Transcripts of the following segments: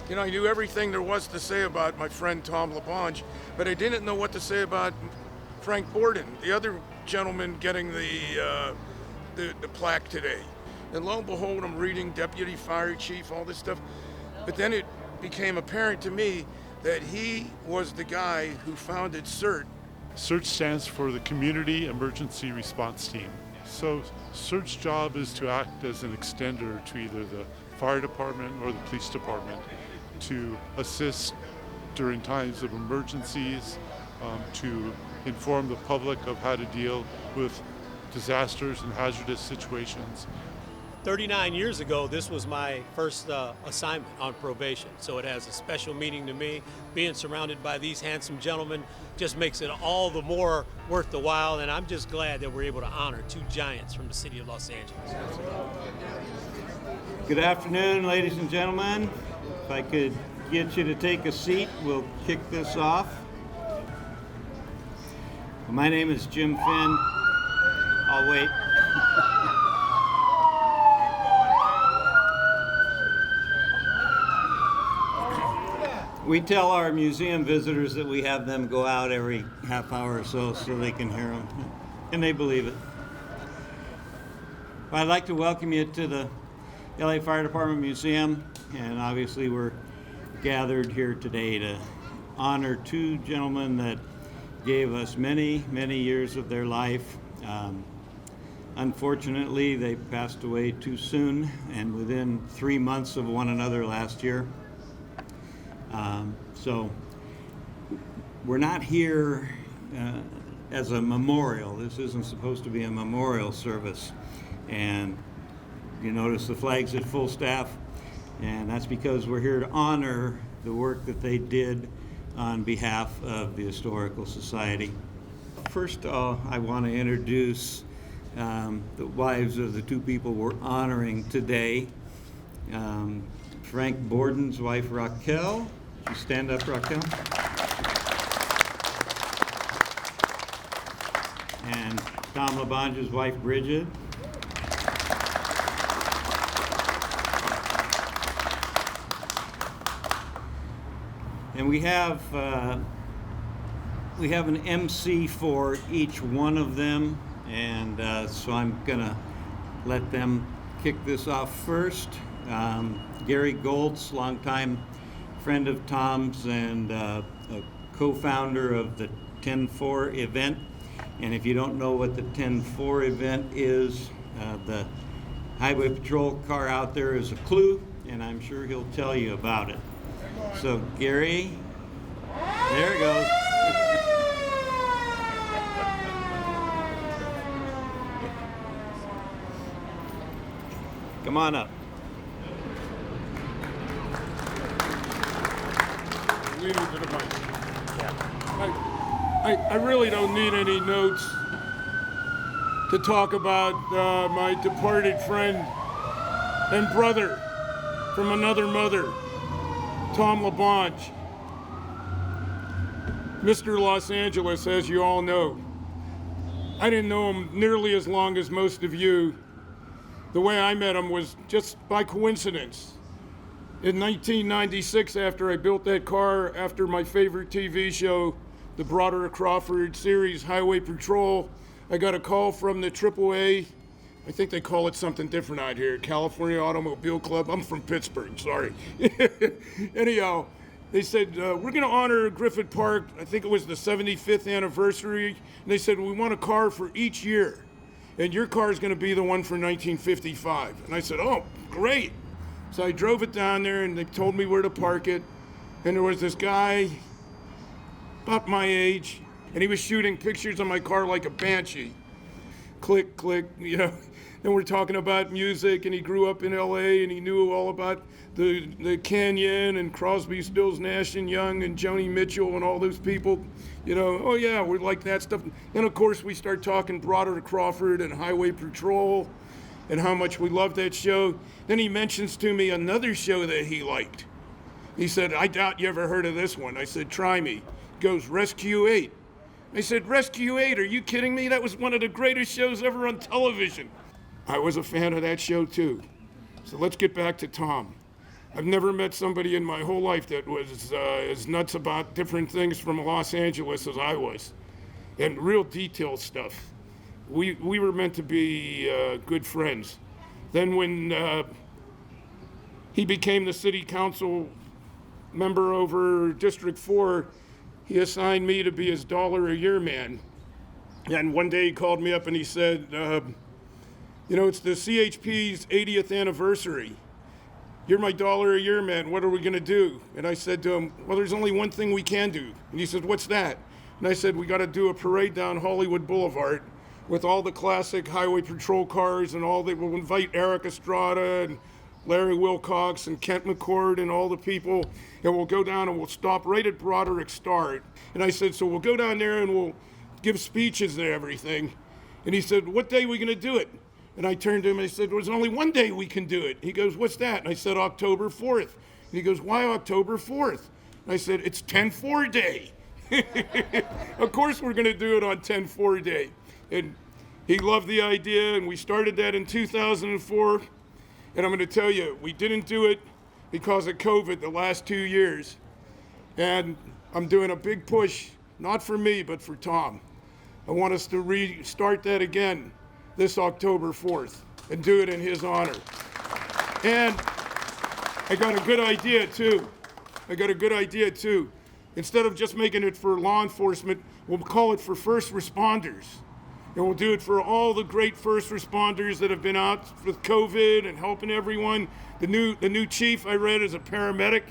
You know, I knew everything there was to say about my friend Tom LaBonge, but I didn't know what to say about Frank Borden, the other gentleman getting the plaque today. And lo and behold, I'm reading Deputy Fire Chief, all this stuff. But then it became apparent to me that he was the guy who founded CERT. CERT stands for the Community Emergency Response Team. So CERT's job is to act as an extender to either the fire department or the police department to assist during times of emergencies, to inform the public of how to deal with disasters and hazardous situations. 39 years ago, this was my first assignment on probation, so it has a special meaning to me. Being surrounded by these handsome gentlemen just makes it all the more worth the while, and I'm just glad that we're able to honor two giants from the city of Los Angeles. Good afternoon, ladies and gentlemen. If I could get you to take a seat, we'll kick this off. My name is Jim Finn. I'll wait. We tell our museum visitors that we have them go out every half hour or so they can hear them, and they believe it. I'd like to welcome you to the LA Fire Department Museum, and obviously we're gathered here today to honor two gentlemen that gave us many, many years of their life. Unfortunately, they passed away too soon and within 3 months of one another last year. So we're not here as a memorial. This isn't supposed to be a memorial service. And you notice the flag's at full staff, and that's because we're here to honor the work that they did on behalf of the Historical Society. First, I want to introduce the wives of the two people we're honoring today. Frank Borden's wife, Raquel. Would you stand up, Raquel? And Tom LaBonge's wife, Bridget. And we have an MC for each one of them, and so I'm gonna let them kick this off first. Gary Goltz, longtime friend of Tom's and a co-founder of the 10-4 event. And if you don't know what the 10-4 event is, the highway patrol car out there is a clue, and I'm sure he'll tell you about it. So Gary, there it goes. Come on up. Lead him to the mic. I really don't need any notes to talk about my departed friend and brother from another mother, Tom LaBonge. Mr. Los Angeles, as you all know. I didn't know him nearly as long as most of you. The way I met him was just by coincidence. In 1996, after I built that car, after my favorite TV show, the Broderick Crawford series, Highway Patrol, I got a call from the AAA, I think they call it something different out here, California Automobile Club. I'm from Pittsburgh, sorry. Anyhow, they said, we're gonna honor Griffith Park, I think it was the 75th anniversary, and they said, we want a car for each year, and your car is gonna be the one for 1955. And I said, oh, great. So I drove it down there, and they told me where to park it. And there was this guy, about my age, and he was shooting pictures of my car like a banshee. Click, click, you know. And we're talking about music, and he grew up in LA, and he knew all about the Canyon and Crosby, Stills, Nash and Young and Joni Mitchell and all those people. You know, oh yeah, we like that stuff. And of course, we start talking Broderick Crawford and Highway Patrol and how much we love that show. Then he mentions to me another show that he liked. He said, I doubt you ever heard of this one. I said, try me. He goes, Rescue 8. I said, Rescue 8, are you kidding me? That was one of the greatest shows ever on television. I was a fan of that show too. So let's get back to Tom. I've never met somebody in my whole life that was as nuts about different things from Los Angeles as I was, and real detailed stuff. We were meant to be good friends. Then when he became the city council member over District 4, he assigned me to be his $1-a-year man. And one day he called me up and he said, it's the CHP's 80th anniversary. You're my $1-a-year man. What are we going to do? And I said to him, well, there's only one thing we can do. And he said, what's that? And I said, we got to do a parade down Hollywood Boulevard with all the classic highway patrol cars and all that. We'll invite Eric Estrada and Larry Wilcox and Kent McCord and all the people. And we'll go down and we'll stop right at Broderick Start. And I said, so we'll go down there and we'll give speeches and everything. And he said, what day are we going to do it? And I turned to him and I said, there's only one day we can do it. He goes, what's that? And I said, October 4th. And he goes, why October 4th? And I said, it's 10-4 day. Of course we're going to do it on 10-4 day. And he loved the idea, and we started that in 2004. And I'm going to tell you, we didn't do it because of COVID the last 2 years. And I'm doing a big push, not for me, but for Tom. I want us to restart that again this October 4th and do it in his honor. And I got a good idea too. Instead of just making it for law enforcement, we'll call it for first responders. And we'll do it for all the great first responders that have been out with COVID and helping everyone. The new chief I read is a paramedic.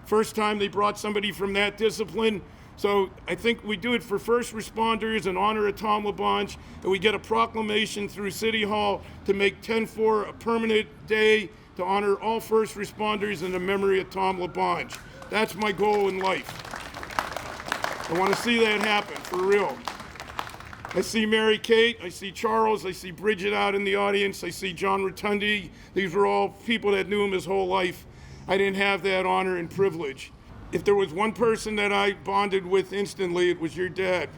First time they brought somebody from that discipline. So I think we do it for first responders in honor of Tom LaBonge, and we get a proclamation through City Hall to make 10-4 a permanent day to honor all first responders in the memory of Tom LaBonge. That's my goal in life. I want to see that happen, for real. I see Mary Kate, I see Charles, I see Bridget out in the audience, I see John Rotundi. These were all people that knew him his whole life. I didn't have that honor and privilege. If there was one person that I bonded with instantly, it was your dad,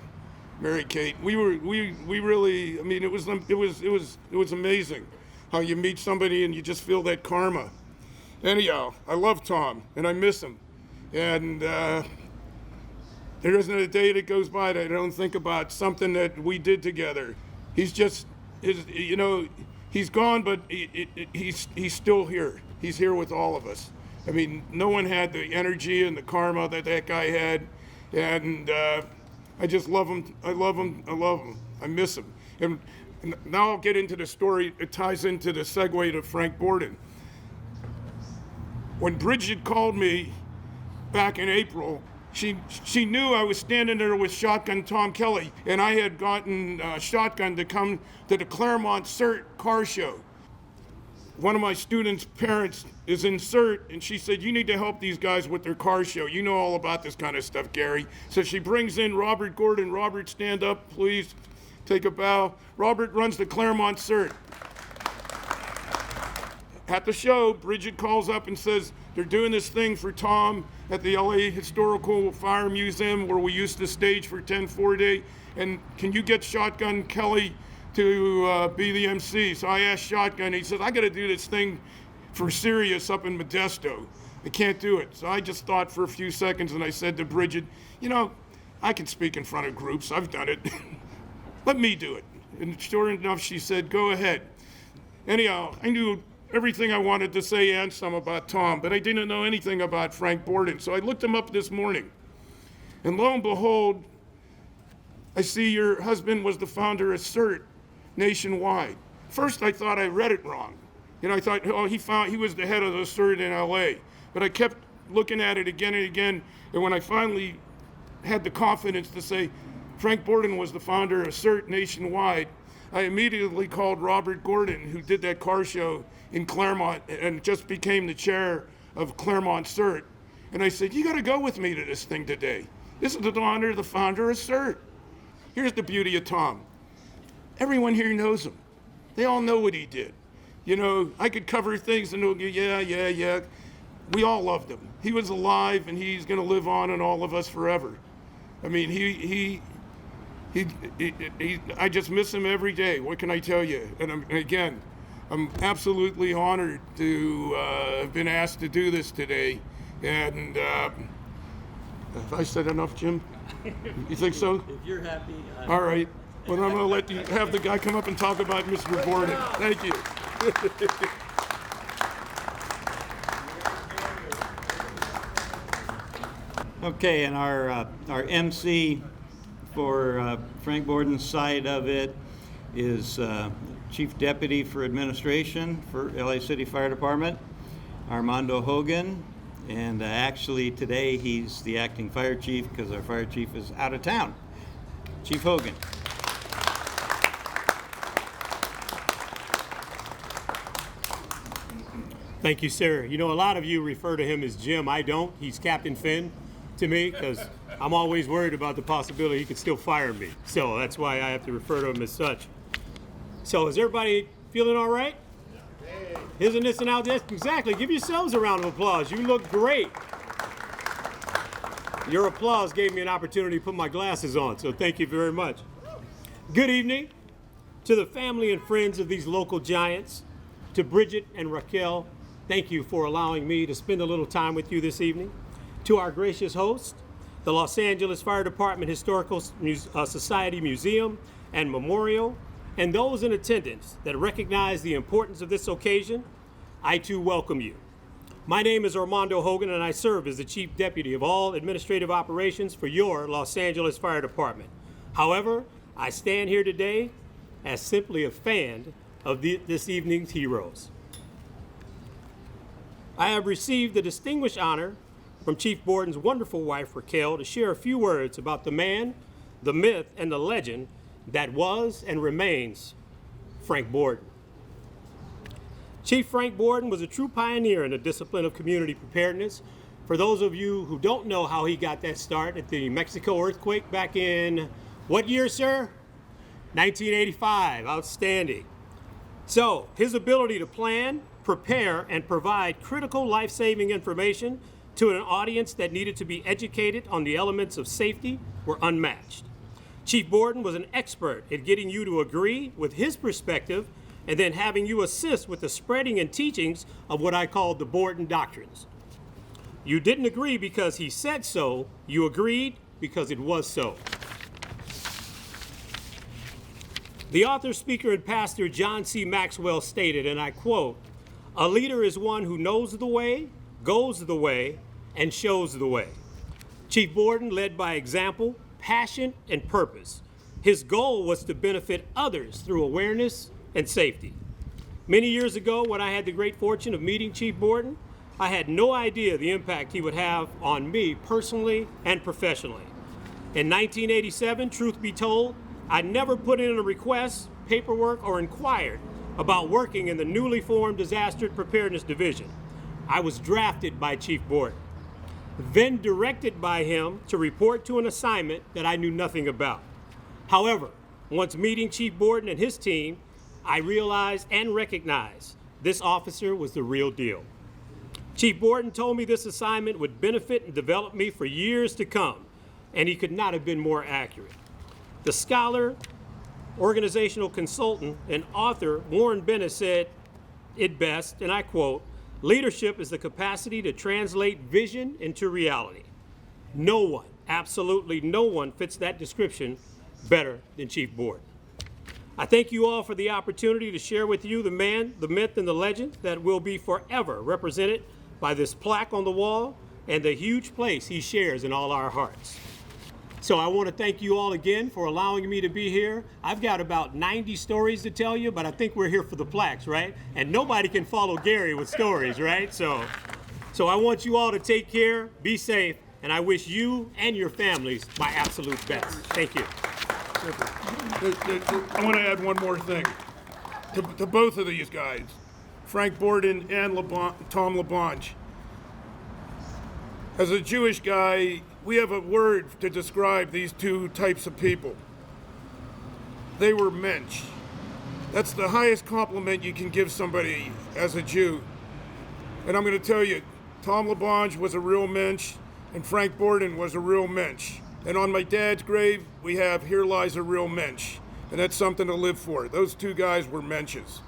Mary Kate. We really, I mean, it was amazing how you meet somebody and you just feel that karma. Anyhow, I love Tom and I miss him. And there isn't a day that goes by that I don't think about something that we did together. He's just, he's gone, but he's still here. He's here with all of us. I mean, no one had the energy and the karma that guy had, and I just love him. I love him. I miss him. And now I'll get into the story. It ties into the segue to Frank Borden. When Bridget called me back in April, she knew I was standing there with Shotgun Tom Kelly, and I had gotten Shotgun to come to the Claremont CERT car show. One of my students' parents is in CERT, and she said, you need to help these guys with their car show. You know all about this kind of stuff, Gary. So she brings in Robert Gordon. Robert, stand up, please. Take a bow. Robert runs the Claremont CERT. At the show, Bridget calls up and says, they're doing this thing for Tom at the LA Historical Fire Museum where we used to stage for 10-4 day. And can you get Shotgun Kelly to be the MC? So I asked Shotgun, he says, I got to do this thing for Sirius up in Modesto. I can't do it. So I just thought for a few seconds and I said to Bridget, I can speak in front of groups. I've done it. Let me do it. And sure enough, she said, go ahead. Anyhow, I knew everything I wanted to say and some about Tom, but I didn't know anything about Frank Borden. So I looked him up this morning. And lo and behold, I see your husband was the founder of CERT nationwide. First, I thought I read it wrong. I thought, he was the head of the CERT in LA. But I kept looking at it again and again. And when I finally had the confidence to say Frank Borden was the founder of CERT nationwide, I immediately called Robert Gordon, who did that car show in Claremont and just became the chair of Claremont CERT. And I said, you got to go with me to this thing today. This is to honor the founder of CERT. Here's the beauty of Tom. Everyone here knows him. They all know what he did. I could cover things and they'll go, yeah. We all loved him. He was alive and he's going to live on in all of us forever. I mean, I just miss him every day. What can I tell you? And again, I'm absolutely honored to have been asked to do this today. And have I said enough, Jim? You think so? If you're happy. All right. Well, I'm going to let you have the guy come up and talk about Mr. Borden. Thank you. Okay, and our MC for Frank Borden's side of it is Chief Deputy for Administration for LA City Fire Department, Armando Hogan. And actually today he's the acting fire chief because our fire chief is out of town. Chief Hogan. Thank you, sir. You know, a lot of you refer to him as Jim. I don't. He's Captain Finn to me because I'm always worried about the possibility he could still fire me. So that's why I have to refer to him as such. So is everybody feeling all right? Isn't this an outdate? Exactly. Give yourselves a round of applause. You look great. Your applause gave me an opportunity to put my glasses on, so thank you very much. Good evening to the family and friends of these local giants. To Bridget and Raquel, thank you for allowing me to spend a little time with you this evening. To our gracious host, the Los Angeles Fire Department Historical Society Museum and Memorial, and those in attendance that recognize the importance of this occasion, I too welcome you. My name is Armando Hogan, and I serve as the Chief Deputy of all administrative operations for your Los Angeles Fire Department. However, I stand here today as simply a fan of this evening's heroes. I have received the distinguished honor from Chief Borden's wonderful wife, Raquel, to share a few words about the man, the myth, and the legend that was and remains Frank Borden. Chief Frank Borden was a true pioneer in the discipline of community preparedness. For those of you who don't know how he got that start at the Mexico earthquake back in, what year, sir? 1985, outstanding. So, his ability to plan, prepare, and provide critical life-saving information to an audience that needed to be educated on the elements of safety were unmatched. Chief Borden was an expert at getting you to agree with his perspective and then having you assist with the spreading and teachings of what I call the Borden doctrines. You didn't agree because he said so, you agreed because it was so. The author, speaker, and pastor John C. Maxwell stated, and I quote, "A leader is one who knows the way, goes the way, and shows the way." Chief Borden led by example, passion, and purpose. His goal was to benefit others through awareness and safety. Many years ago, when I had the great fortune of meeting Chief Borden, I had no idea the impact he would have on me personally and professionally. In 1987, truth be told, I never put in a request, paperwork, or inquired about working in the newly formed Disaster Preparedness Division. I was drafted by Chief Borden, then directed by him to report to an assignment that I knew nothing about. However, once meeting Chief Borden and his team, I realized and recognized this officer was the real deal. Chief Borden told me this assignment would benefit and develop me for years to come, and he could not have been more accurate. The scholar, organizational consultant, and author Warren Bennett said it best, and I quote, "Leadership is the capacity to translate vision into reality." No one, absolutely no one, fits that description better than Chief Borden. I thank you all for the opportunity to share with you the man, the myth, and the legend that will be forever represented by this plaque on the wall and the huge place he shares in all our hearts. So I want to thank you all again for allowing me to be here. I've got about 90 stories to tell you, but I think we're here for the plaques, right? And nobody can follow Gary with stories, right? So I want you all to take care, be safe, and I wish you and your families my absolute best. Thank you. I want to add one more thing to both of these guys, Frank Borden and Tom LaBonge. As a Jewish guy, we have a word to describe these two types of people. They were mensch. That's the highest compliment you can give somebody as a Jew. And I'm going to tell you, Tom LaBonge was a real mensch, and Frank Borden was a real mensch. And on my dad's grave, we have "Here lies a real mensch." And that's something to live for. Those two guys were mensches.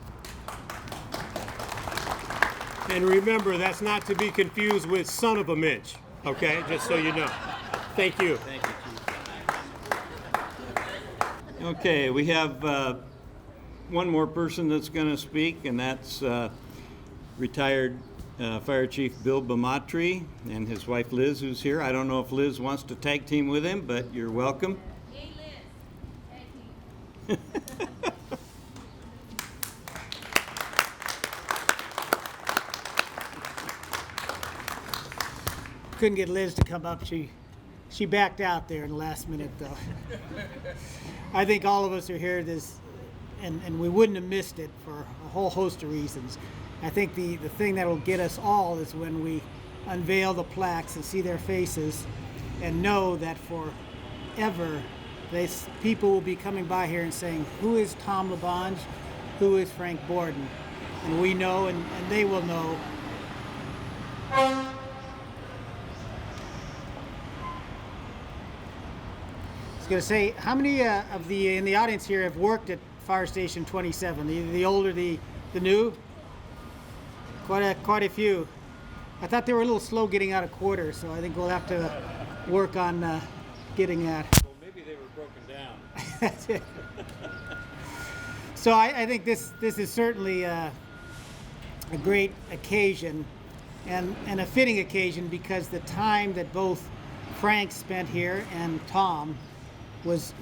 And remember, that's not to be confused with son of a Mitch, okay? Just so you know. Thank you. Thank you, Chief. Okay, we have one more person that's going to speak, and that's retired Fire Chief Bill Bamatri and his wife Liz, who's here. I don't know if Liz wants to tag team with him, but you're welcome. Hey Liz, tag team. Couldn't get Liz to come up. She backed out there in the last minute, though. I think all of us are here this, and we wouldn't have missed it for a whole host of reasons. I think the thing that will get us all is when we unveil the plaques and see their faces and know that forever people will be coming by here and saying, who is Tom LaBonge? Who is Frank Borden? And we know, and they will know. I was going to say, how many of the in the audience here have worked at Fire Station 27? The older, the new? Quite a few. I thought they were a little slow getting out of quarters, so I think we'll have to work on getting that. Well, maybe they were broken down. That's it. So I think this is certainly a great occasion and a fitting occasion, because the time that both Frank spent here and Tom was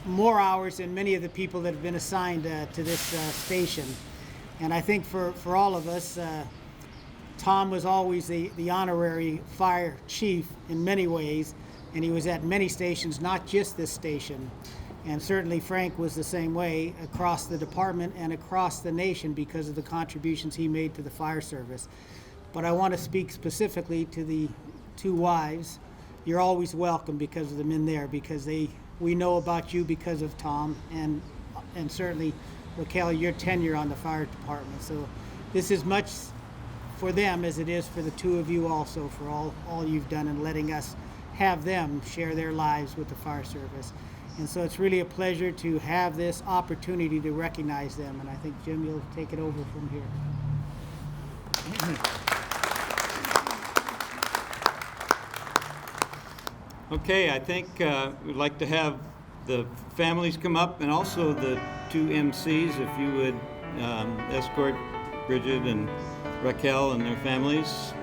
more hours than many of the people that have been assigned to this station. And I think for all of us, Tom was always the honorary fire chief in many ways, and he was at many stations, not just this station. And certainly Frank was the same way across the department and across the nation because of the contributions he made to the fire service. But I want to speak specifically to the two wives. You're always welcome because of them in there, because we know about you because of Tom, and certainly, Raquel, your tenure on the fire department. So this is much for them as it is for the two of you also, for all you've done in letting us have them share their lives with the fire service. And so it's really a pleasure to have this opportunity to recognize them. And I think, Jim, you'll take it over from here. Okay, I think we'd like to have the families come up, and also the two MCs, if you would escort Bridget and Raquel and their families.